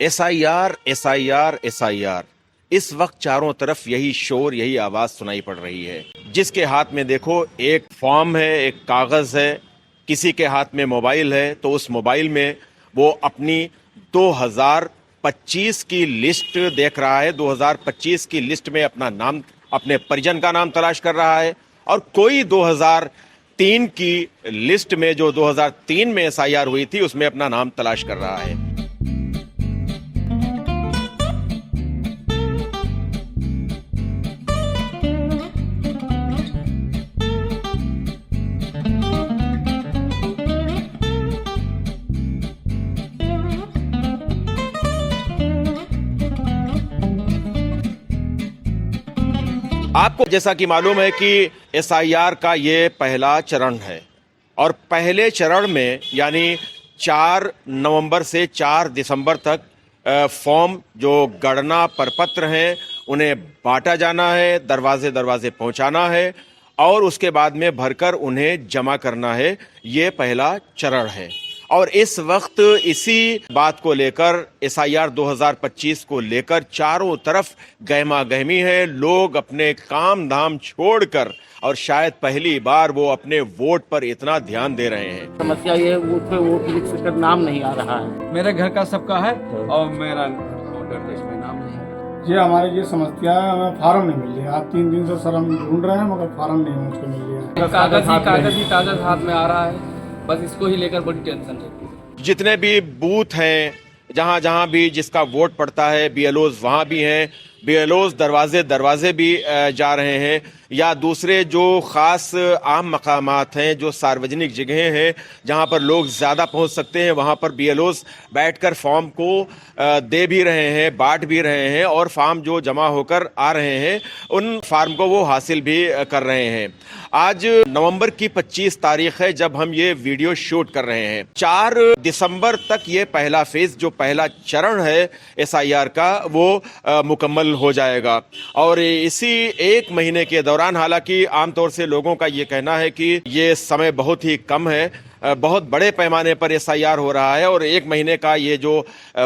SIR SIR SIR, इस वक्त चारों तरफ यही शोर, यही आवाज सुनाई पड़ रही है। जिसके हाथ में देखो एक फॉर्म है, एक कागज है, किसी के हाथ में मोबाइल है, तो उस मोबाइल में वो अपनी 2025 की लिस्ट देख रहा है। 2025 की लिस्ट में अपना नाम, अपने परिजन का नाम तलाश कर रहा है। और कोई 2003 की लिस्ट में, जो 2003 में एसआईआर हुई थी, उसमें अपना नाम तलाश कर रहा है। आपको जैसा कि मालूम है कि एसआईआर का ये पहला चरण है और पहले चरण में यानी 4 नवंबर से 4 दिसंबर तक फॉर्म, जो गणना प्रपत्र हैं, उन्हें बांटा जाना है, दरवाजे दरवाजे पहुंचाना है और उसके बाद में भरकर उन्हें जमा करना है। ये पहला चरण है और इस वक्त इसी बात को लेकर, एसआईआर 2025 को लेकर चारों तरफ गहमा गहमी है। लोग अपने काम धाम छोड़कर और शायद पहली बार वो अपने वोट पर इतना ध्यान दे रहे हैं। समस्या ये है, वोट पे वोट लिस्ट का नाम नहीं आ रहा है। मेरे घर का सबका है और मेरा वोटर लिस्ट में नाम नहीं है। ये हमारी ये समस्या है, हमें फार्म नहीं मिल रहा। 3 दिन से सर हम ढूंढ रहे हैं मगर फार्म नहीं मुझको मिल रहा है। कागज हाथ में आ रहा है, बस इसको ही लेकर बड़ी टेंशन है। जितने भी बूथ हैं, जहां जहां भी जिसका वोट पड़ता है, बीएलओज वहां भी हैं। बीएलओज दरवाजे दरवाजे भी जा रहे हैं, या दूसरे जो खास आम मकामात हैं, जो सार्वजनिक जगहें हैं जहां पर लोग ज़्यादा पहुंच सकते हैं, वहां पर बीएलओज बैठकर फॉर्म को दे भी रहे हैं, बांट भी रहे हैं और फॉर्म जो जमा होकर आ रहे हैं उन फार्म को वो हासिल भी कर रहे हैं। आज नवंबर की 25 तारीख है जब हम ये वीडियो शूट कर रहे हैं। 4 दिसंबर तक ये पहला फेज, जो पहला चरण है एसआईआर का, वो मुकम्मल हो जाएगा और इसी 1 महीने के दौरान, हालांकि आमतौर से लोगों का ये कहना है कि ये समय बहुत ही कम है, बहुत बड़े पैमाने पर एसआईआर हो रहा है और 1 महीने का ये जो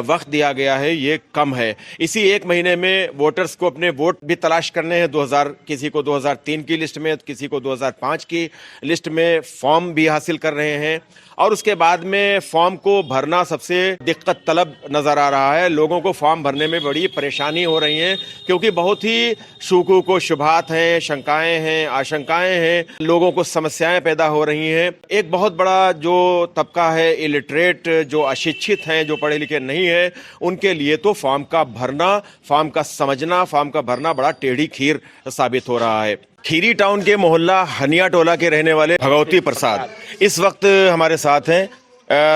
वक्त दिया गया है ये कम है। इसी 1 महीने में वोटर्स को अपने वोट भी तलाश करने हैं। 2000 किसी को 2003 की लिस्ट में, किसी को 2005 की लिस्ट में फॉर्म भी हासिल कर रहे हैं और उसके बाद में फॉर्म को भरना सबसे दिक्कत तलब नजर आ रहा है। लोगों को फॉर्म भरने में बड़ी परेशानी हो रही है क्योंकि बहुत ही शूकू को शुभात हैं, शंकाएं हैं, आशंकाएं हैं, लोगों को समस्याएं पैदा हो रही हैं। एक बहुत बड़ा जो तबका है इलिटरेट, जो अशिक्षित हैं, जो पढ़े लिखे नहीं है, उनके लिए तो फॉर्म का भरना, फॉर्म का समझना, फॉर्म का भरना बड़ा टेढ़ी खीर साबित हो रहा है। खीरी टाउन के मोहल्ला हनिया टोला के रहने वाले भगवती प्रसाद इस वक्त हमारे साथ हैं।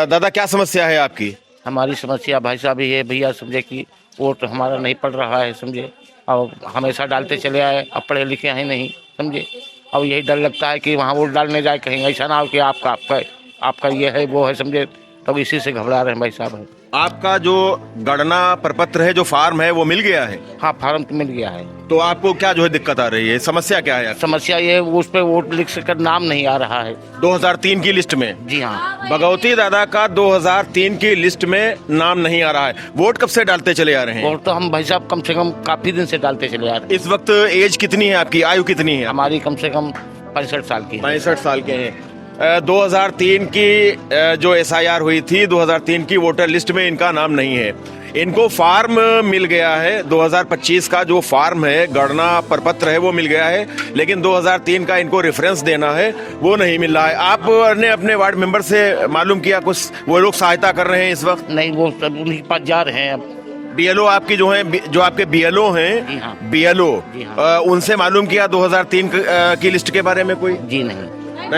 दादा, क्या समस्या है आपकी? हमारी समस्या भाई साहब ये भैया समझे कि वोट हमारा नहीं पड़ रहा है, समझे, और हमेशा डालते चले आए, अब पढ़े लिखे हैं नहीं, समझे, और यही डर लगता है कि वहाँ वोट डालने जाए कहीं ऐसा ना हो कि आपका ये है वो है, समझे, तो इसी से घबरा रहे हैं भाई साहब। आपका जो गणना प्रपत्र है, जो फार्म है, वो मिल गया है? हाँ, फार्म तो मिल गया है। तो आपको क्या जो है दिक्कत आ रही है, समस्या क्या है? समस्या ये है, उस पे वोट लिस्ट का नाम नहीं आ रहा है 2003 की लिस्ट में। जी हाँ, भगवती दादा का 2003 की लिस्ट में नाम नहीं आ रहा है। वोट कब से डालते चले आ रहे हैं? वोट तो हम भाई साहब कम से कम काफी दिन से डालते चले आ रहे हैं। इस वक्त एज कितनी है आपकी, आयु कितनी है? हमारी कम से कम 65 साल की। 65 साल के हैं। 2003 की जो एसआईआर हुई थी, 2003 की वोटर लिस्ट में इनका नाम नहीं है। इनको फार्म मिल गया है, 2025 का जो फार्म है, गणना प्रपत्र है, वो मिल गया है, लेकिन 2003 का इनको रेफरेंस देना है, वो नहीं मिल रहा है। आपने अपने वार्ड मेंबर से मालूम किया कुछ? वो लोग सहायता कर रहे हैं इस वक्त? नहीं, वो सब उन्हीं के पास जा रहे हैं। अब बीएलओ आपकी जो है, जो आपके बीएलओ हैं, हाँ। बीएलओ, हाँ। उनसे मालूम किया 2003 की लिस्ट के बारे में? कोई जी नहीं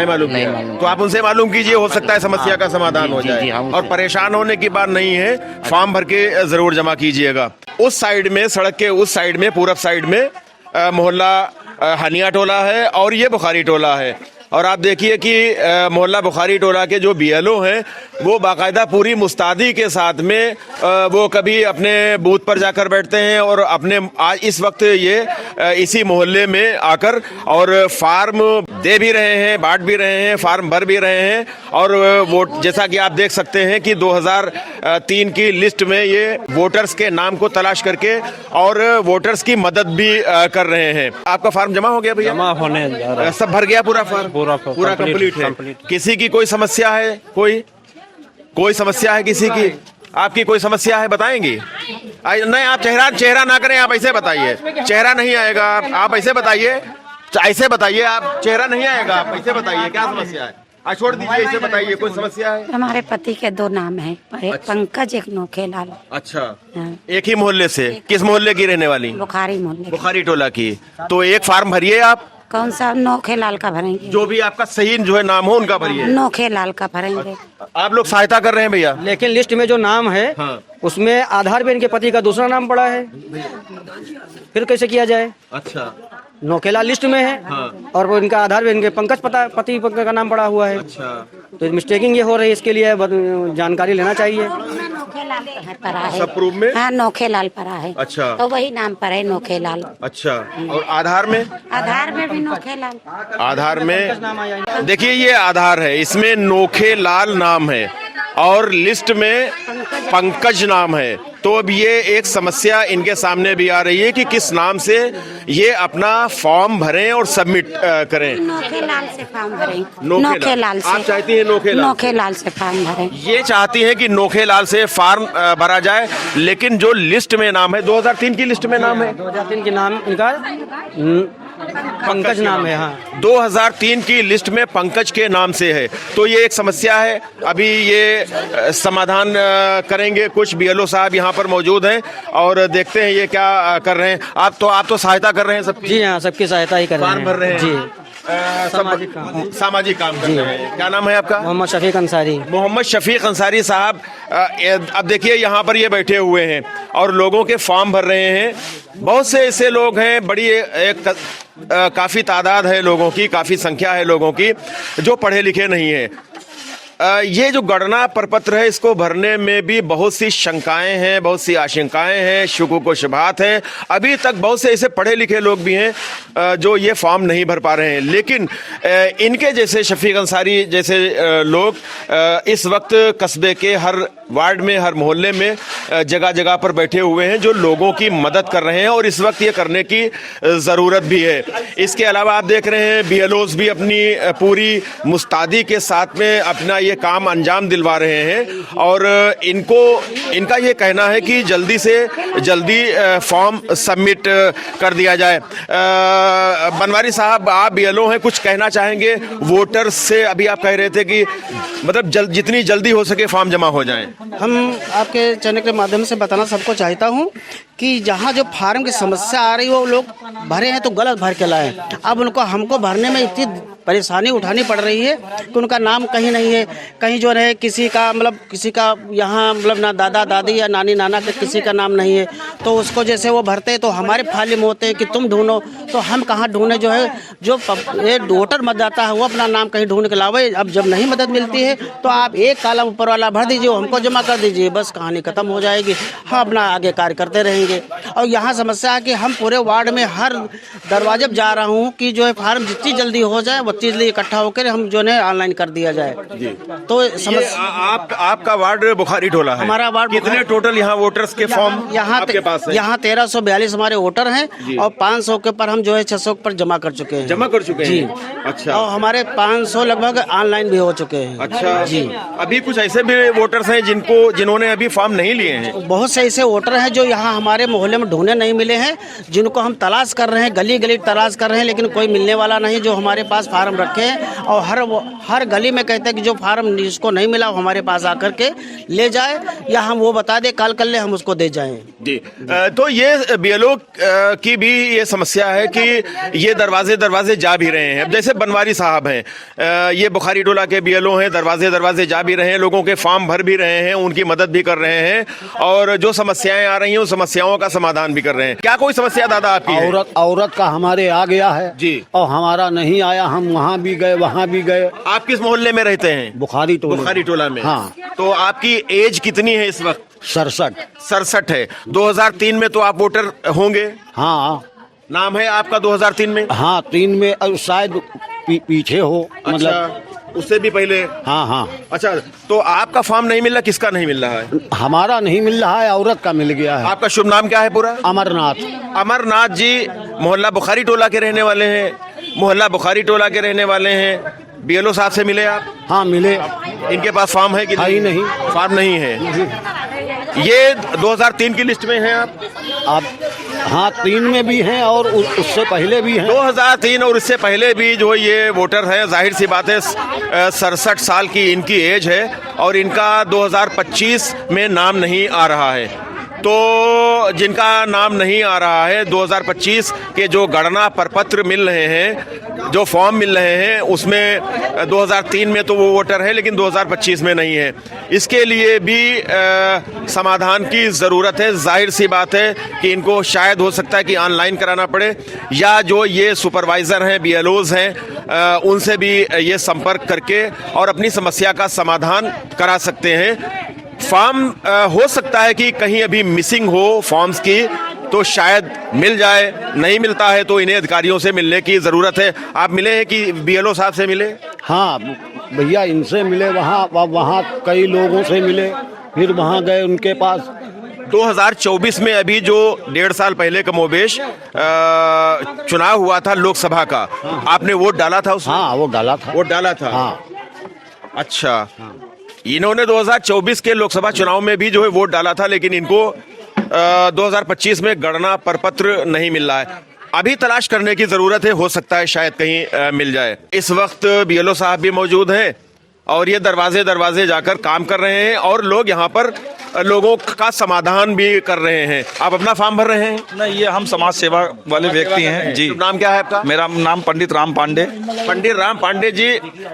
मालूम नहीं किया? मालूम। तो आप उनसे मालूम कीजिए, हो सकता है समस्या का समाधान हो जाए। और परेशान होने की बात नहीं है, फॉर्म भर के जरूर जमा कीजिएगा। उस साइड में, सड़क के उस साइड में, पूरब साइड में मोहल्ला हनिया टोला है और ये बुखारी टोला है और आप देखिए कि मोहल्ला बुखारी टोला के जो बीएलओ हैं वो बाकायदा पूरी मुस्तैदी के साथ में वो कभी अपने बूथ पर जाकर बैठते हैं और अपने आज इस वक्त ये इसी मोहल्ले में आकर और फार्म दे भी रहे हैं, बांट भी रहे हैं, फार्म भर भी रहे हैं। और वोट जैसा कि आप देख सकते हैं कि 2003 की लिस्ट में ये वोटर्स के नाम को तलाश करके और वोटर्स की मदद भी कर रहे हैं। आपका फार्म जमा हो गया भैया? जमा होने जा रहा है। सब भर गया पूरा फार्म? पूरा कंप्लीट है। किसी की कोई समस्या है? कोई समस्या है किसी की? आपकी कोई समस्या है बताएंगी? नहीं, आप चेहरा ना करें, आप ऐसे बताइए। चेहरा नहीं आएगा, आप ऐसे बताइए। ऐसे बताइए, आप चेहरा नहीं आएगा, आप ऐसे बताइए क्या समस्या है। छोड़ दीजिए, ऐसे बताइए कोई समस्या है? हमारे पति के 2 नाम है, एक पंकज, एक नोखेलाल। अच्छा, हाँ। एक ही मोहल्ले से? किस मोहल्ले की रहने वाली? बुखारी मोहल्ले। बुखारी टोला की। तो एक फार्म भरिए आप। कौन सा? नोखेलाल का भरेंगे। जो भी आपका सही जो है नाम हो उनका भरिए। नोखेलाल का भरेंगे। आप लोग सहायता कर रहे हैं भैया? लेकिन लिस्ट में जो नाम है उसमें आधार पे इनके पति का दूसरा नाम पड़ा है, फिर कैसे किया जाए? अच्छा, नोकेला लिस्ट में है और वो इनका आधार पे इनके पंकज पति का नाम पड़ा हुआ है। अच्छा, तो मिस्टेकिंग ये हो रही है, इसके लिए जानकारी लेना चाहिए। परा है सब प्रूफ में? हाँ, नोखेलाल परा है। अच्छा, तो वही नाम पर है, नोखेलाल। अच्छा, और आधार में? आधार में भी नोखेलाल। आधार में देखिए ये आधार है, इसमें नोखेलाल नाम है और लिस्ट में पंकज नाम है। तो अब ये एक समस्या इनके सामने भी आ रही है कि किस नाम से ये अपना फॉर्म भरें और सबमिट करें। नोखेलाल से फॉर्म भरें। नोखेलाल से आप चाहती हैं? नोखेलाल से फॉर्म भरें। ये चाहती हैं कि नोखेलाल से फॉर्म भरा जाए, लेकिन जो लिस्ट में नाम है 2003 की लिस्ट में नाम है, 2003 के नाम इनका पंकज नाम है। हाँ, 2003 की लिस्ट में पंकज के नाम से है। तो ये एक समस्या है। अभी ये समाधान करेंगे। कुछ बीएलओ साहब यहाँ पर मौजूद हैं और देखते हैं ये क्या कर रहे हैं। आप तो सहायता कर रहे हैं सबकी? जी हाँ, सबकी सहायता ही कर रहे हैं। फॉर्म भर रहे हैं जी। सामाजिक काम कर रहे हैं। क्या नाम है आपका? मोहम्मद शफीक अंसारी। मोहम्मद शफीक अंसारी साहब, अब देखिए यहाँ पर ये बैठे हुए हैं और लोगों के फॉर्म भर रहे हैं। बहुत से ऐसे लोग हैं, बड़ी काफी तादाद है लोगों की, काफी संख्या है लोगों की जो पढ़े लिखे नहीं है। ये जो गणना प्रपत्र है इसको भरने में भी बहुत सी शंकाएं हैं, बहुत सी आशंकाएं हैं, शुकुक व शुबहात हैं। अभी तक बहुत से ऐसे पढ़े लिखे लोग भी हैं जो ये फॉर्म नहीं भर पा रहे हैं। लेकिन इनके जैसे शफीक अंसारी जैसे लोग इस वक्त कस्बे के हर वार्ड में, हर मोहल्ले में जगह जगह पर बैठे हुए हैं जो लोगों की मदद कर रहे हैं और इस वक्त ये करने की ज़रूरत भी है। इसके अलावा आप देख रहे हैं बीएलओस भी अपनी पूरी मुस्तैदी के साथ में अपना ये काम अंजाम दिलवा रहे हैं और इनका ये कहना है कि जल्दी से जल्दी फॉर्म सबमिट कर दिया जाए। बनवारी साहब, आप बीएलओ हैं, कुछ कहना चाहेंगे वोटर्स से? अभी आप कह रहे थे कि मतलब जितनी जल्दी हो सके फॉर्म जमा हो जाए। हम आपके चैनल के माध्यम से बताना सबको चाहता हूं कि जहां जो फार्म की समस्या आ रही है वो लोग भरे हैं तो गलत भर के लाए। अब हमको भरने में इतनी परेशानी उठानी पड़ रही है कि उनका नाम कहीं नहीं है, कहीं जो है किसी का यहाँ मतलब ना दादा दादी या नानी नाना के किसी का नाम नहीं है। तो उसको जैसे वो भरते हैं तो हमारे फालिम होते हैं कि तुम ढूंढो, तो हम कहाँ ढूंढे? जो है जो वोटर मतदाता है वो अपना नाम कहीं ढूंढ के लावे। अब जब नहीं मदद मिलती है तो आप एक कॉलम ऊपर वाला भर दीजिए, हमको जमा कर दीजिए, बस कहानी खत्म हो जाएगी। हम अपना आगे कार्य करते रहेंगे। और यहाँ समस्या है कि हम पूरे वार्ड में हर दरवाजे पर जा रहा हूँ कि जो है फार्म जितनी जल्दी हो जाए उतनी जल्दी इकट्ठा होकर हम जो है ऑनलाइन कर दिया जाए। तो आपका वार्ड बुखारी टोला है? हमारा वार्ड। कितने टोटल यहाँ वोटर्स के फॉर्म आपके पास है? यहाँ 1342 हमारे वोटर हैं और 500 के ऊपर हम जो है 600 के ऊपर जमा कर चुके हैं। जमा कर चुके हैं जी। अच्छा। और हमारे 500 लगभग ऑनलाइन भी हो चुके हैं। अच्छा जी। अभी कुछ ऐसे भी वोटर्स हैं जिन्होंने अभी फॉर्म नहीं लिए हैं? बहुत से ऐसे वोटर हैं जो यहाँ हमारे मोहल्ले में ढूंढने नहीं मिले हैं, जिनको हम तलाश कर रहे हैं, गली गली तलाश कर रहे हैं, लेकिन कोई मिलने वाला नहीं जो हमारे पास फार्म रखे हैं। और हर गली में कहते हैं कि जो फार्म जिसको नहीं मिला वो हमारे पास आकर के ले जाए या हम वो बता दे कल कर ले हम उसको दे जाएं। जी। तो ये बीएलओ की भी ये समस्या है कि ये दरवाजे जा भी रहे हैं। जैसे बनवारी साहब हैं, ये बुखारी टोला के बीएलओ हैं, दरवाजे जा भी रहे हैं, लोगों के फॉर्म भर भी रहे हैं, उनकी मदद भी कर रहे हैं और जो समस्याएं आ रही हैं उन समस्याओं का समाधान भी कर रहे हैं। क्या कोई समस्या दादा आपकी है? औरत का हमारे आ गया है जी और हमारा नहीं आया। हम वहाँ भी गए, वहाँ भी गए। आप किस मोहल्ले में रहते हैं? बुखारी टोला। बुखारी टोला में। हाँ। तो आपकी एज कितनी है इस वक्त? 67 है। 2003 में तो आप वोटर होंगे? हाँ। नाम है आपका 2003 में? हाँ 3 में शायद पीछे हो। मतलब अच्छा, उससे भी पहले? हाँ हाँ। अच्छा, तो आपका फॉर्म नहीं मिल रहा, किसका नहीं मिल रहा है? हमारा नहीं मिल रहा है, औरत का मिल गया है। आपका शुभ नाम क्या है पूरा? अमरनाथ। अमरनाथ जी मोहल्ला बुखारी टोला के रहने वाले हैं। मोहल्ला बुखारी टोला के रहने वाले हैं। बीएलओ साहब से मिले आप? हाँ मिले। इनके पास फॉर्म है कि नहीं? फॉर्म नहीं है। ये 2003 की लिस्ट में हैं आप? हाँ 3 में भी हैं और उससे पहले भी हैं। 2003 और इससे पहले भी जो ये वोटर हैं, जाहिर सी बात है 67 साल की इनकी एज है और इनका 2025 में नाम नहीं आ रहा है। तो जिनका नाम नहीं आ रहा है, 2025 के जो गणना प्रपत्र मिल रहे हैं, जो फॉर्म मिल रहे हैं, उसमें 2003 में तो वो वोटर है लेकिन 2025 में नहीं है। इसके लिए भी समाधान की ज़रूरत है। जाहिर सी बात है कि इनको शायद हो सकता है कि ऑनलाइन कराना पड़े या जो ये सुपरवाइज़र हैं, बीएलओज़ हैं, उनसे भी ये संपर्क करके और अपनी समस्या का समाधान करा सकते हैं। फॉर्म हो सकता है कि कहीं अभी मिसिंग हो फॉर्म्स की, तो शायद मिल जाए। नहीं मिलता है तो इन्हें अधिकारियों से मिलने की ज़रूरत है। आप मिले हैं कि बीएलओ साहब से मिले? हाँ भैया, इनसे मिले, वहाँ कई लोगों से मिले, फिर वहाँ गए उनके पास। 2024 में अभी जो 1.5 साल पहले कमोबेश चुनाव हुआ था लोकसभा का, आपने वोट डाला था उसमें? हाँ वोट डाला था। हाँ। अच्छा, इन्होंने 2024 के लोकसभा चुनाव में भी जो है वोट डाला था, लेकिन इनको 2025 में गणना प्रपत्र नहीं मिल रहा है। अभी तलाश करने की जरूरत है, हो सकता है शायद कहीं मिल जाए। इस वक्त बीएलओ साहब भी मौजूद हैं और ये दरवाजे जाकर काम कर रहे हैं और लोग यहाँ पर लोगों का समाधान भी कर रहे हैं। आप अपना फॉर्म भर रहे हैं? नहीं, ये हम समाज सेवा वाले व्यक्ति हैं जी। नाम क्या है आपका? मेरा नाम पंडित राम पांडे। पंडित राम पांडे जी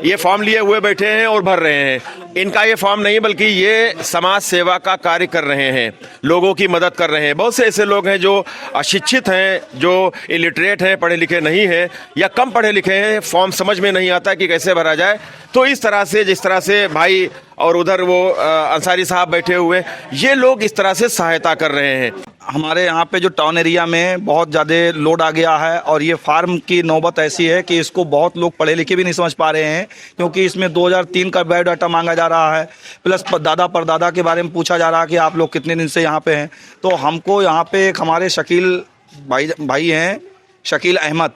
ये फॉर्म लिए हुए बैठे हैं और भर रहे हैं। इनका ये फॉर्म नहीं, बल्कि ये समाज सेवा का कार्य कर रहे हैं, लोगों की मदद कर रहे हैं। बहुत से ऐसे लोग हैं जो अशिक्षित हैं, जो इलिटरेट हैं, पढ़े लिखे नहीं हैं या कम पढ़े लिखे हैं, फॉर्म समझ में नहीं आता कि कैसे भरा जाए। तो इस तरह से, जिस तरह से भाई और उधर वो अंसारी साहब बैठे हुए, ये लोग इस तरह से सहायता कर रहे हैं। हमारे यहाँ पे जो टाउन एरिया में बहुत ज़्यादा लोड आ गया है और ये फार्म की नौबत ऐसी है कि इसको बहुत लोग पढ़े लिखे भी नहीं समझ पा रहे हैं, क्योंकि इसमें 2003 का बायोडाटा मांगा जा रहा है, प्लस दादा परदादा के बारे में पूछा जा रहा है कि आप लोग कितने दिन से यहाँ पे हैं। तो हमको यहाँ पे एक हमारे शकील भाई हैं, शकील अहमद,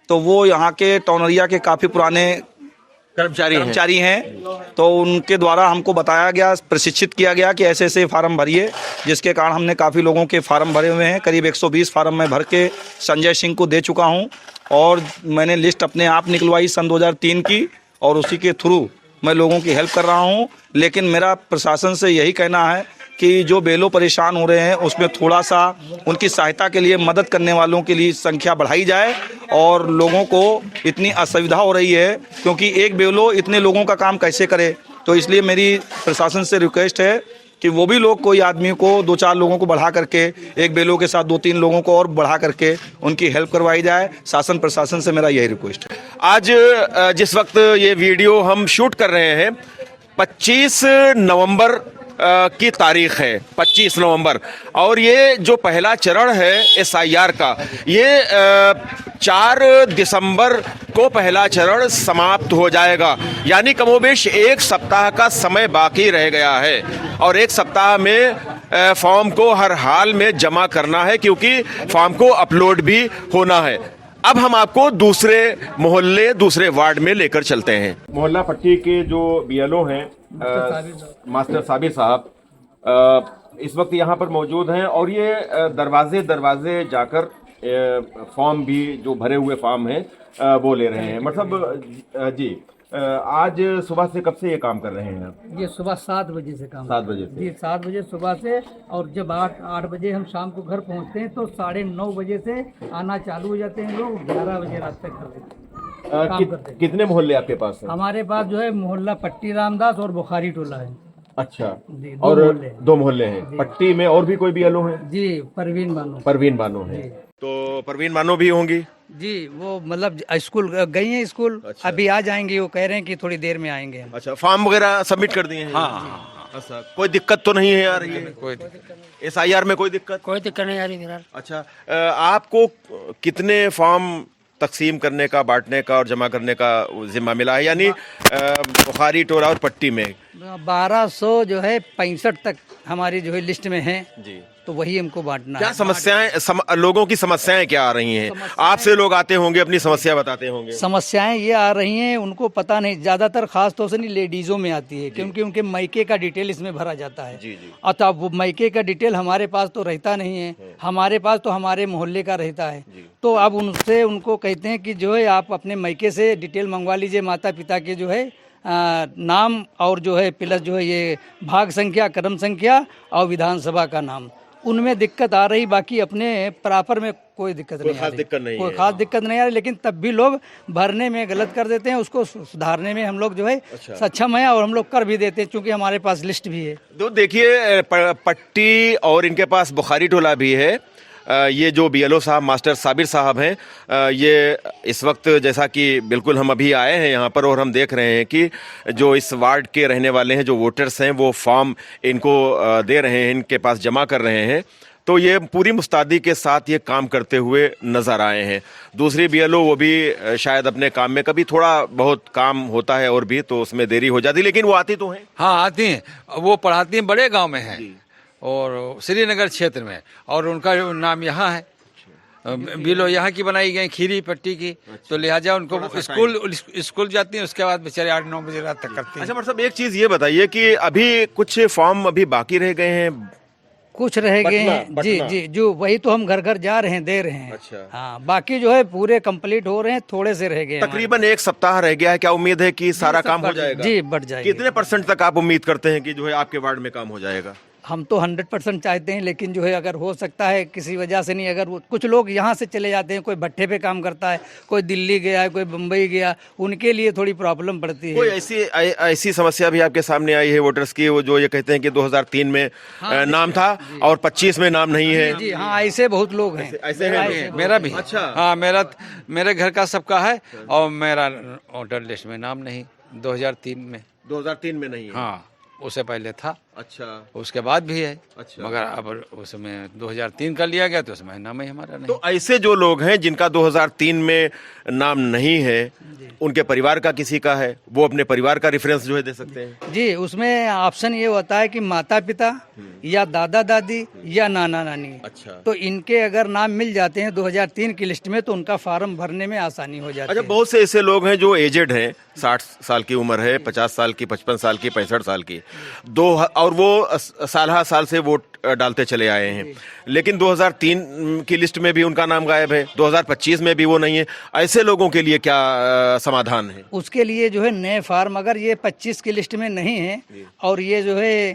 तो वो यहाँ के टाउन एरिया के काफ़ी पुराने कर्मचारी हैं। तो उनके द्वारा हमको बताया गया, प्रशिक्षित किया गया कि ऐसे ऐसे फार्म भरिए, जिसके कारण हमने काफ़ी लोगों के फार्म भरे हुए हैं। करीब 120 फार्म मैं भर के संजय सिंह को दे चुका हूं और मैंने लिस्ट अपने आप निकलवाई सन 2003 की और उसी के थ्रू मैं लोगों की हेल्प कर रहा हूं। लेकिन मेरा प्रशासन से यही कहना है कि जो बेलो परेशान हो रहे हैं उसमें थोड़ा सा उनकी सहायता के लिए, मदद करने वालों के लिए संख्या बढ़ाई जाए। और लोगों को इतनी असुविधा हो रही है क्योंकि एक बेलो इतने लोगों का काम कैसे करे। तो इसलिए मेरी प्रशासन से रिक्वेस्ट है कि वो भी लोग, कोई आदमी को 2-4 लोगों को बढ़ा करके, एक बेलो के साथ 2-3 लोगों को और बढ़ा करके उनकी हेल्प करवाई जाए। शासन प्रशासन से मेरा यही रिक्वेस्ट है। आज जिस वक्त ये वीडियो हम शूट कर रहे हैं, 25 नवंबर की तारीख है, 25 नवंबर, और ये जो पहला चरण है SIR का, ये 4 दिसंबर को पहला चरण समाप्त हो जाएगा। यानी कमोबेश 1 सप्ताह का समय बाकी रह गया है और 1 सप्ताह में फॉर्म को हर हाल में जमा करना है, क्योंकि फॉर्म को अपलोड भी होना है। अब हम आपको दूसरे मोहल्ले, दूसरे वार्ड में लेकर चलते हैं। मोहल्ला पट्टी के जो बीएलओ हैं मास्टर साबिर साहब इस वक्त यहाँ पर मौजूद हैं और ये दरवाजे जाकर फॉर्म भी, जो भरे हुए फॉर्म हैं, वो ले रहे हैं। मतलब जी, आज सुबह से कब से ये काम कर रहे हैं आप? ये सुबह 7 बजे से काम। 7 बजे से? जी 7 बजे सुबह से, और जब 8 बजे हम शाम को घर पहुंचते हैं तो 9:30 बजे से आना चालू हो जाते हैं लोग, 11 बजे रात तक काम करते हैं। कितने मोहल्ले आपके पास हैं? हमारे पास जो है मोहल्ला पट्टी रामदास और बुखारी टोला है। अच्छा, जी, और 2 मोहल्ले हैं। पट्टी में और भी कोई बीएलओ हैं? जी, परवीन बानो है। तो परवीन बानो भी होंगी? जी वो मतलब स्कूल गई हैं स्कूल। अच्छा। अभी आ जाएंगी, वो कह रहे हैं कि थोड़ी देर में आएंगे हम। अच्छा, फॉर्म वगैरह सबमिट कर दिए हैं? हाँ। अच्छा, कोई दिक्कत तो नहीं है आ रही है? कोई SIR में कोई दिक्कत? कोई दिक्कत नहीं आ रही फिलहाल। अच्छा, आपको कितने फॉर्म तकसीम करने का, बांटने का और जमा करने का जिम्मा मिला है, यानी बुखारी, टोला और पट्टी में? 1200 जो है 65 तक हमारी जो है लिस्ट में है, जी। तो वही हमको बांटना क्या है। समस्याएं, लोगों की समस्याएं क्या आ रही हैं? आपसे लोग आते होंगे, अपनी समस्या बताते होंगे। समस्याएं ये आ रही हैं, उनको पता नहीं, ज्यादातर खास तौर से नहीं लेडीजों में आती है, क्योंकि उनके मायके का डिटेल इसमें भरा जाता है। जी जी। अतः वो मायके का डिटेल हमारे पास तो रहता नहीं है, हमारे पास तो हमारे मोहल्ले का रहता है। तो अब उनसे उनको कहते हैं कि जो है आप अपने मायके से डिटेल मंगवा लीजिए, माता पिता के जो है नाम और जो है प्लस जो है ये भाग संख्या, क्रम संख्या और विधानसभा का नाम, उनमें दिक्कत आ रही। बाकी अपने प्रॉपर में कोई दिक्कत नहीं आ खास रही, दिक्कत नहीं कोई है। खास दिक्कत नहीं आ रही, लेकिन तब भी लोग भरने में गलत कर देते हैं, उसको सुधारने में हम लोग जो है सक्षम है और हम लोग कर भी देते हैं, क्योंकि हमारे पास लिस्ट भी है। तो देखिए, पट्टी और इनके पास बुखारी टोला भी है। ये जो BLO साहब, मास्टर साबिर साहब हैं, ये इस वक्त, जैसा कि बिल्कुल हम अभी आए हैं यहाँ पर और हम देख रहे हैं कि जो इस वार्ड के रहने वाले हैं, जो वोटर्स हैं, वो फॉर्म इनको दे रहे हैं, इनके पास जमा कर रहे हैं। तो ये पूरी मुस्तैदी के साथ ये काम करते हुए नज़र आए हैं। दूसरी BLO, वो भी शायद अपने काम में, कभी थोड़ा बहुत काम होता है और भी तो उसमें देरी हो जाती, लेकिन वो आती तो हैं। हाँ आती हैं, वो पढ़ाती हैं, बड़े गांव में हैं और श्रीनगर क्षेत्र में, और उनका नाम यहाँ है। BLO यहाँ की बनाई गई, खीरी पट्टी की। तो लिहाजा उनको स्कूल जाती हैं, उसके बाद बेचारे 8-9 बजे रात तक करती हैं। अच्छा, मतलब एक चीज़ ये बताइए कि अभी कुछ फॉर्म अभी बाकी रह गए हैं, कुछ रह गए हैं। जी जी, जो वही तो हम घर घर जा रहे हैं, दे रहे हैं। अच्छा। हाँ, बाकी जो है पूरे कंप्लीट हो रहे हैं, थोड़े से रह गए हैं। तकरीबन 1 सप्ताह रह गया है। क्या उम्मीद है कि सारा काम हो जाएगा? जी, बढ़ जाएगा। कितने % तक आप उम्मीद करते हैं कि जो है आपके वार्ड में काम हो जाएगा? हम तो 100% चाहते हैं, लेकिन जो है अगर हो सकता है किसी वजह से नहीं, अगर कुछ लोग यहाँ से चले जाते हैं, कोई भट्ठे पे काम करता है, कोई दिल्ली गया है, कोई मुंबई गया, उनके लिए थोड़ी प्रॉब्लम पड़ती है। कोई ऐसी समस्या भी आपके सामने आई है वोटर्स की, वो जो ये कहते हैं कि 2003 में नाम था और 25 में नाम नहीं है? जी हाँ, ऐसे बहुत लोग हैं। ऐसे हैं? मेरा भी। अच्छा। हाँ, मेरे घर का सबका है और मेरा वोटर लिस्ट में नाम नहीं। 2003 में नहीं है? हाँ, उससे पहले था। अच्छा। उसके बाद भी है। अच्छा। मगर अब उसमें 2003 का लिया गया तो उसमें नाम ही हमारा नहीं। तो ऐसे जो लोग हैं जिनका 2003 में नाम नहीं है, उनके परिवार का किसी का है, वो अपने परिवार का रेफरेंस जो है दे सकते हैं? जी, उसमें ऑप्शन ये होता है कि माता पिता या दादा दादी या नाना नानी। अच्छा। तो इनके अगर नाम मिल जाते हैं 2003 की लिस्ट में, तो उनका फार्म भरने में आसानी हो जाती है। अच्छा, बहुत से ऐसे लोग हैं जो एजेड हैं, 60 साल की उम्र है, 50 साल की, 55 साल की, 65 साल की, और वो साल से वोट डालते चले आए हैं, लेकिन 2003 की लिस्ट में भी उनका नाम गायब है, 2025 में भी वो नहीं है। ऐसे लोगों के लिए क्या समाधान है? उसके लिए जो है नए फार्म, अगर ये 25 की लिस्ट में नहीं है और ये जो है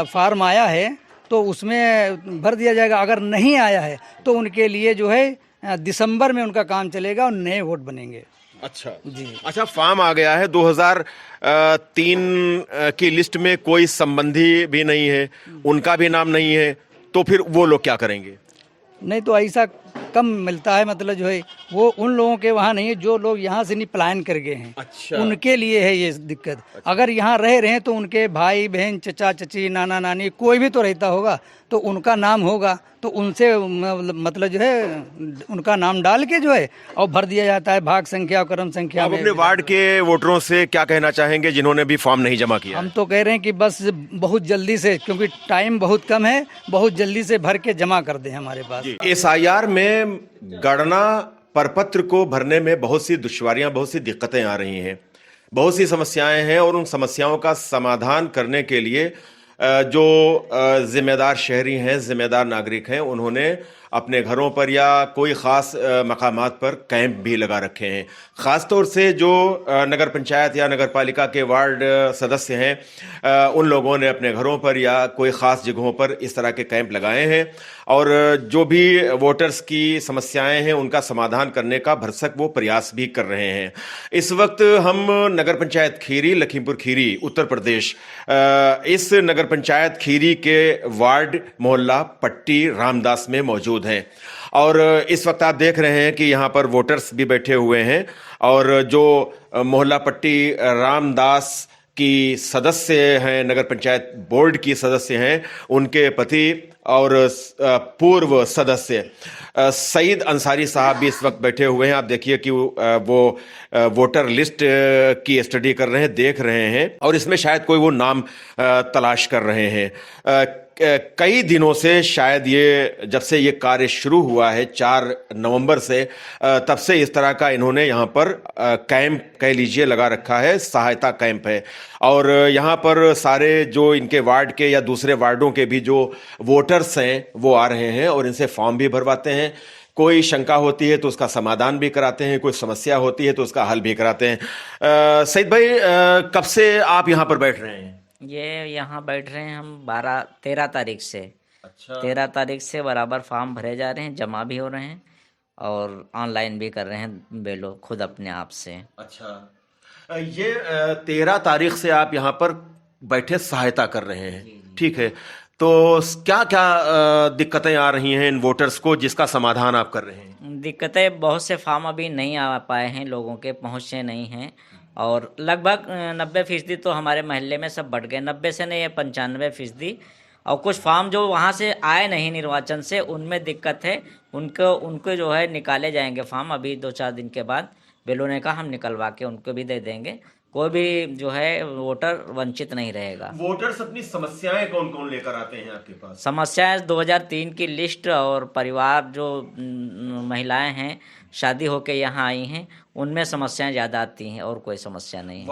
फार्म आया है, तो उसमें भर दिया जाएगा। अगर नहीं आया है तो उनके लिए जो है दिसंबर में उनका काम चलेगा और नए वोट बनेंगे। अच्छा जी। अच्छा, फॉर्म आ गया है, 2003 की लिस्ट में कोई संबंधी भी नहीं है, उनका भी नाम नहीं है, तो फिर वो लोग क्या करेंगे? नहीं तो ऐसा कम मिलता है, मतलब जो है वो उन लोगों के वहाँ नहीं है जो लोग यहाँ से नहीं पलायन कर गए हैं। अच्छा। उनके लिए है ये दिक्कत। अच्छा। अगर यहाँ रह रहे हैं तो उनके भाई बहन, चचा चची, नाना नानी, कोई भी तो रहता होगा, तो उनका नाम होगा, तो उनसे मतलब जो है उनका नाम डाल के जो है और भर दिया जाता है भाग संख्या और क्रम संख्या। आप अपने वार्ड के वोटरों से क्या कहना चाहेंगे जिन्होंने भी फॉर्म नहीं जमा किया? हम तो कह रहे हैं कि बस बहुत जल्दी से, क्योंकि टाइम बहुत कम है, बहुत जल्दी से भर के जमा कर दें हमारे पास। SIR में गणना प्रपत्र को भरने में बहुत सी दुश्वारियां, बहुत सी दिक्कतें आ रही हैं, बहुत सी समस्याएं हैं, और उन समस्याओं का समाधान करने के लिए जो जिम्मेदार शहरी हैं, जिम्मेदार नागरिक हैं, उन्होंने अपने घरों पर या कोई ख़ास मकामात पर कैंप भी लगा रखे हैं। ख़ास तौर से जो नगर पंचायत या नगर पालिका के वार्ड सदस्य हैं, उन लोगों ने अपने घरों पर या कोई ख़ास जगहों पर इस तरह के कैंप लगाए हैं, और जो भी वोटर्स की समस्याएं हैं उनका समाधान करने का भरसक वो प्रयास भी कर रहे हैं। इस वक्त हम नगर पंचायत खीरी, लखीमपुर खीरी, उत्तर प्रदेश, इस नगर नगर पंचायत खीरी के वार्ड मोहल्ला पट्टी रामदास में मौजूद हैं और इस वक्त आप देख रहे हैं कि यहाँ पर वोटर्स भी बैठे हुए हैं और जो मोहल्ला पट्टी रामदास की सदस्य हैं, नगर पंचायत बोर्ड की सदस्य हैं, उनके पति और पूर्व सदस्य सईद अंसारी साहब भी इस वक्त बैठे हुए हैं। आप देखिए कि वो वोटर लिस्ट की स्टडी कर रहे हैं, देख रहे हैं और इसमें शायद कोई वो नाम तलाश कर रहे हैं। कई दिनों से शायद ये जब से ये कार्य शुरू हुआ है 4 नवंबर से, तब से इस तरह का इन्होंने यहाँ पर कैंप कह लीजिए लगा रखा है, सहायता कैंप है और यहाँ पर सारे जो इनके वार्ड के या दूसरे वार्डों के भी जो वोटर्स हैं वो आ रहे हैं और इनसे फॉर्म भी भरवाते हैं। कोई शंका होती है तो उसका समाधान भी कराते हैं, कोई समस्या होती है तो उसका हल भी कराते हैं। सईद भाई, कब से आप यहाँ पर बैठ रहे हैं? ये यहाँ बैठ रहे हैं हम 13 तारीख से। अच्छा। 13 तारीख से बराबर फॉर्म भरे जा रहे हैं, जमा भी हो रहे हैं और ऑनलाइन भी कर रहे हैं वे लोग खुद अपने आप से। अच्छा, ये 13 तारीख से आप यहाँ पर बैठे सहायता कर रहे हैं, ठीक है। तो क्या क्या दिक्कतें आ रही हैं इन वोटर्स को जिसका समाधान आप कर रहे हैं? दिक्कतें बहुत से फॉर्म अभी नहीं आ पाए हैं, लोगों के पहुँचे नहीं हैं और लगभग 90% तो हमारे महल्ले में सब बढ़ गए, 90 से नहीं है 95%। और कुछ फॉर्म जो वहाँ से आए नहीं निर्वाचन से, उनमें दिक्कत है, उनको जो है निकाले जाएंगे फॉर्म अभी 2-4 दिन के बाद। बेलो ने कहा हम निकलवा के उनको भी दे देंगे, कोई भी जो है वोटर वंचित नहीं रहेगा। वोटर्स अपनी समस्याएं कौन कौन लेकर आते हैं आपके पास? समस्याएं 2003 की लिस्ट और परिवार जो महिलाएं हैं शादी होके यहाँ आई हैं उनमें समस्याएं ज़्यादा आती हैं और कोई समस्या नहीं है।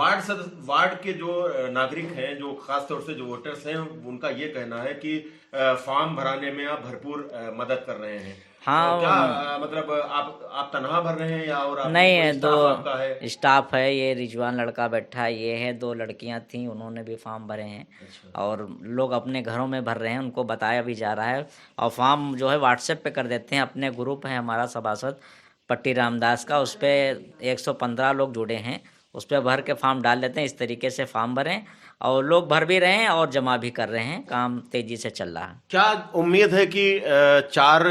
वार्ड के जो नागरिक हैं, जो खास तौर से जो वोटर्स हैं, उनका ये कहना है कि फॉर्म भराने में आप भरपूर मदद कर रहे हैं। हाँ, क्या मतलब आप तनहा भर रहे हैं या और नहीं है? 2 स्टाफ है, ये रिजवान लड़का बैठा है, ये है, 2 लड़कियां थीं, उन्होंने भी फॉर्म भरे हैं। अच्छा। और लोग अपने घरों में भर रहे हैं, उनको बताया भी जा रहा है और फॉर्म जो है व्हाट्सएप पे कर देते हैं। अपने ग्रुप है हमारा सभासद पट्टी रामदास का, उस पर 115 लोग जुड़े हैं, उस पर भर के फॉर्म डाल देते हैं। इस तरीके से फॉर्म भरें और लोग भर भी रहे हैं और जमा भी कर रहे हैं, काम तेजी से चल रहा है। क्या उम्मीद है कि 4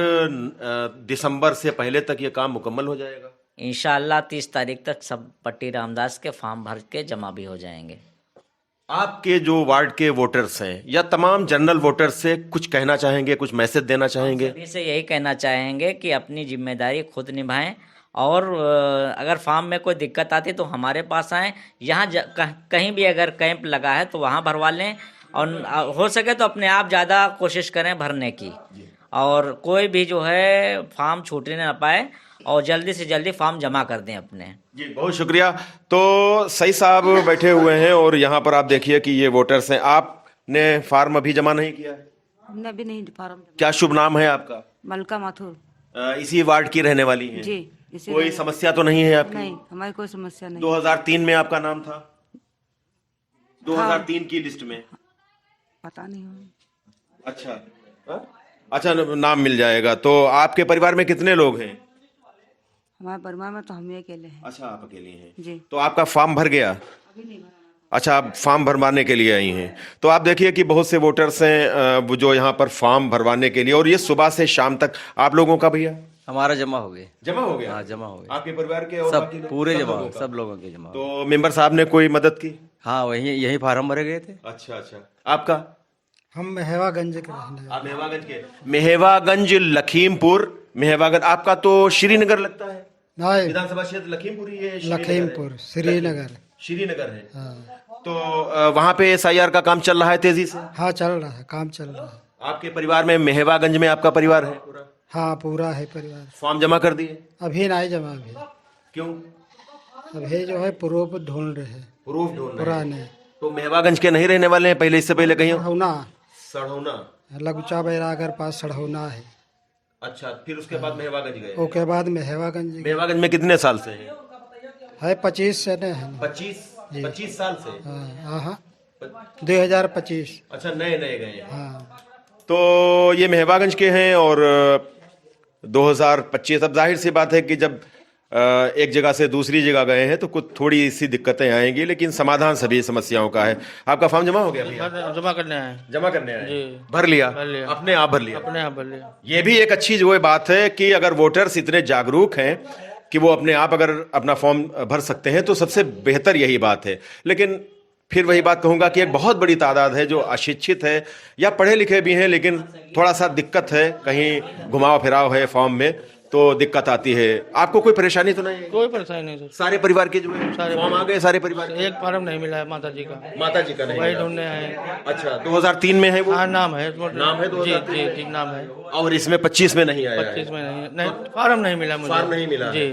दिसंबर से पहले तक ये काम मुकम्मल हो जाएगा? इंशाअल्लाह 30 तारीख तक सब पट्टी रामदास के फॉर्म भर के जमा भी हो जाएंगे। आपके जो वार्ड के वोटर्स हैं या तमाम जनरल वोटर्स से कुछ कहना चाहेंगे, कुछ मैसेज देना चाहेंगे? सभी से यही कहना चाहेंगे कि अपनी जिम्मेदारी खुद निभाएं और अगर फार्म में कोई दिक्कत आती तो हमारे पास आएँ। यहाँ कहीं भी अगर कैंप लगा है तो वहाँ भरवा लें और हो सके तो अपने आप ज़्यादा कोशिश करें भरने की और कोई भी जो है फार्म छूटने ना पाए और जल्दी से जल्दी फार्म जमा कर दें अपने। जी बहुत शुक्रिया। तो सही साहब बैठे हुए हैं और यहाँ पर आप देखिए कि ये वोटर्स हैं। आपने फार्म अभी जमा नहीं किया है? हमने भी नहीं फार्म। क्या शुभ नाम है आपका? मलका माथुर। इसी वार्ड की रहने वाली हैं? जी। कोई समस्या तो नहीं है आपकी? नहीं, हमारी कोई समस्या नहीं। 2003 में आपका नाम था? 2003 की लिस्ट में? पता नहीं। अच्छा, नाम मिल जाएगा। तो आपके परिवार में कितने लोग हैं? हमारे परिवार में तो हम ही अकेले हैं। अच्छा, आप अकेली हैं जी। तो आपका फॉर्म भर गया? अभी नहीं भरा। अच्छा, आप फॉर्म भरवाने के लिए आई हैं। तो आप देखिए कि बहुत से वोटर्स हैं जो यहाँ पर फॉर्म भरवाने के लिए, और ये सुबह से शाम तक। आप लोगों का भैया? हमारा जमा हो गया। जमा हो गया? हाँ, जमा हो गया। आपके परिवार के और सब बाकी पूरे जमा, सब लोगों के जमा। तो मेंबर साहब ने कोई मदद की? हाँ, यही फार्म भरे गए थे। अच्छा। आपका? हम मेहवागंज के रहने। आप मेहवागंज के? मेहवागंज लखीमपुर। मेहवागंज आपका तो श्रीनगर लगता है? नहीं, विधानसभा क्षेत्र लखीमपुर ही है? लखीमपुर श्रीनगर है। तो वहाँ पे SIR का काम चल रहा है तेजी से? हाँ, चल रहा है, काम चल रहा है। आपके परिवार में मेहवागंज में आपका परिवार है पूरा? हाँ, पूरा है परिवार। फॉर्म जमा कर दिए? अभी नहीं जमा। अभी क्यों? अभी जो है प्रूफ ढूंढ रहे हैं। प्रूफ ढूंढ रहे हैं? पुराने। तो मेहवागंज के नहीं रहने वाले हैं पहले? इससे पहले कहीं? सड़हौना लगुचा बैरागर पास सड़हौना है। अच्छा, फिर उसके बाद मेहवागंज गए? उसके बाद मेहवागंज। मेहवागंज में कितने साल से है? 25 से नहीं है। 25 साल से? हाँ, 2025। अच्छा, नए गए हैं। हाँ। तो ये मेहवागंज के हैं और 2025। अब जाहिर सी बात है कि जब एक जगह से दूसरी जगह गए हैं तो कुछ थोड़ी सी दिक्कतें आएंगी, लेकिन समाधान सभी समस्याओं का है। आपका फॉर्म जमा हो गया भैया? जमा करने आए। जमा करने आए? जी। भर लिया? भर लिया। अपने आप भर लिया? अपने आप भर लिया। ये भी एक अच्छी जो है बात है कि अगर वोटर्स इतने जागरूक हैं कि वो अपने आप अगर अपना फॉर्म भर सकते हैं तो सबसे बेहतर यही बात है। लेकिन फिर वही बात कहूंगा कि एक बहुत बड़ी तादाद है जो अशिक्षित है या पढ़े लिखे भी हैं, लेकिन थोड़ा सा दिक्कत है, कहीं घुमाव फिराव है फॉर्म में तो दिक्कत आती है। आपको कोई परेशानी तो नहीं है? कोई परेशानी नहीं सर। सारे परिवार के जो है सारे फॉर्म आ गए? सारे परिवार के? एक फार्म नहीं मिला है माता जी का। माता जी का नहीं वही मिला? ढूंढने आए। अच्छा, 2003 में है वो? हाँ, नाम है। नाम है 2003? जी जी नाम है। और इसमें 25 में नहीं आया? 25 में नहीं, फार्म नहीं मिला मुझे। फार्म नहीं मिला जी।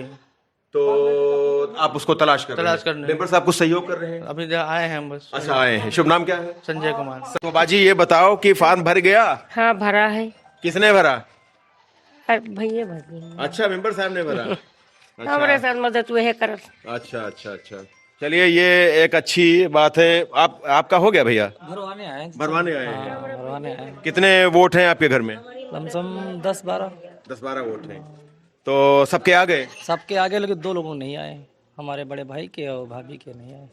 तो आप उसको तलाश करने मेंबर साहब कुछ सहयोग कर रहे हैं? अभी आए हैं हम बस। अच्छा, आए हैं। शुभ नाम क्या है? संजय कुमार। तो बाजी ये बताओ कि फॉर्म भर गया? हाँ भरा है। किसने भरा? भैया भर दिए। अच्छा, मेंबर साहब ने भरा? हमारे साथ मदद हुए है कर। अच्छा अच्छा अच्छा, चलिए ये एक अच्छी बात है। आपका हो गया भैया? भरवाने आए। भरवाने आए? भरवाने आए। कितने वोट हैं आपके घर में? लमसम 10-12 वोट हैं। तो सबके आ गए? सबके आगे, लेकिन 2 लोगों नहीं आए, हमारे बड़े भाई के और भाभी के नहीं आए।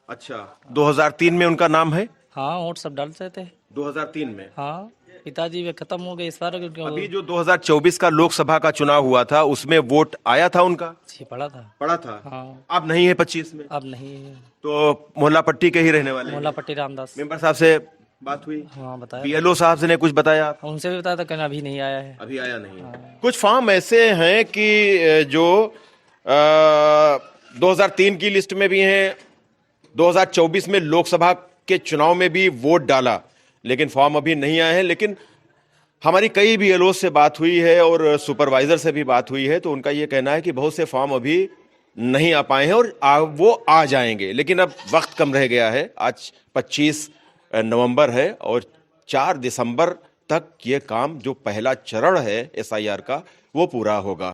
अच्छा, 2003 में उनका नाम है? हाँ, वोट सब डालते थे 2003 में। हाँ, पिताजी वे खत्म हो गए इस बार। अभी जो 2024 का लोकसभा का चुनाव हुआ था उसमें वोट आया था उनका? पड़ा था। हाँ। अब नहीं है 25 में? अब नहीं है। तो मोहल्ला पट्टी के ही रहने वाले? मोहल्ला पट्टी रामदास। मेंबर साहब से बात हुई? हाँ, बताया। बीएलओ साहब से ने कुछ बताया? उनसे भी बताया था, कहना अभी नहीं आया है। अभी आया नहीं है। कुछ फॉर्म ऐसे हैं कि जो 2003 की लिस्ट में भी हैं, 2024 में लोकसभा के चुनाव में भी वोट डाला, लेकिन फॉर्म अभी नहीं आए हैं। लेकिन हमारी कई बीएलओ से बात हुई है और सुपरवाइजर से भी बात हुई है, तो उनका ये कहना है कि बहुत से फॉर्म अभी नहीं आ पाए हैं और वो आ जाएंगे, लेकिन अब वक्त कम रह गया है। आज 25 नवंबर है और 4 दिसंबर तक ये काम जो पहला चरण है एसआईआर का वो पूरा होगा।